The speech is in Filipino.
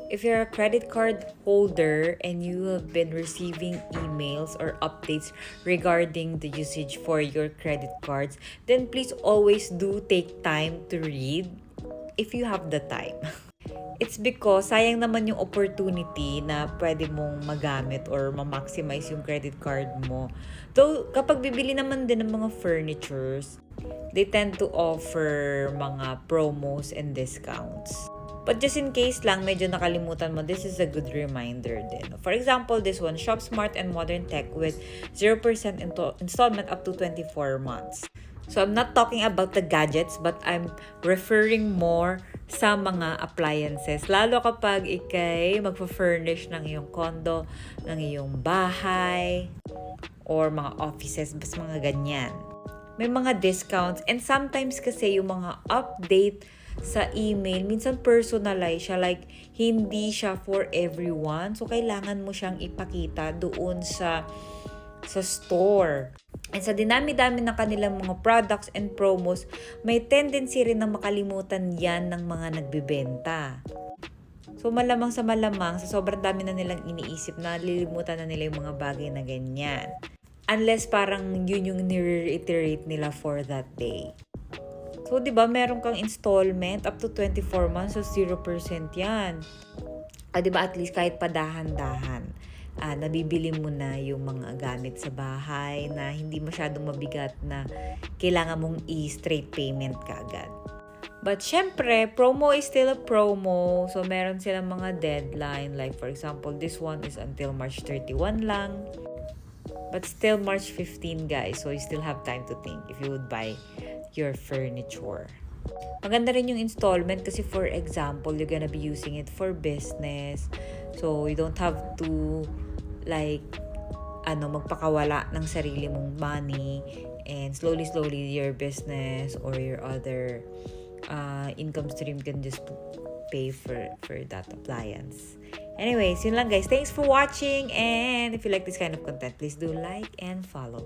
If you're a credit card holder and you have been receiving emails or updates regarding the usage for your credit cards, then please always do take time to read if you have the time. It's because sayang naman yung opportunity na pwede mong magamit or ma-maximize yung credit card mo. Though, kapag bibili naman din ng mga furnitures, they tend to offer mga promos and discounts. But just in case lang, medyo nakalimutan mo, this is a good reminder din. For example, this one, Shop Smart and Modern Tech with 0% installment up to 24 months. So, I'm not talking about the gadgets, but I'm referring more sa mga appliances. Lalo kapag ikay magpa-furnish ng iyong condo, ng iyong bahay, or mga offices, bas mga ganyan. May mga discounts, and sometimes kasi yung mga update sa email, minsan personalize siya, like hindi siya for everyone. So, kailangan mo siyang ipakita doon sa store. And sa dinami-dami ng kanilang mga products and promos, may tendency rin na makalimutan yan ng mga nagbebenta. So malamang sa sobrang dami na nilang iniisip, na lilimutan na nila yung mga bagay na ganyan. Unless parang yun yung ni-reiterate nila for that day. So, di ba, meron kang installment up to 24 months, so 0% yan. Di ba, at least kahit padahan-dahan, nabibili mo na yung mga gamit sa bahay na hindi masyadong mabigat na kailangan mong i-straight payment ka agad. But syempre, promo is still a promo. So, meron silang mga deadline. Like, for example, this one is until March 31 lang. But still March 15, guys. So, you still have time to think if you would buy your furniture. Maganda rin yung installment kasi, for example, you're gonna be using it for business. So, you don't have to magpakawala ng sarili mong money, and slowly your business or your other income stream can just pay for that appliance. Anyways, yun lang guys. Thanks for watching, and if you like this kind of content, please do like and follow.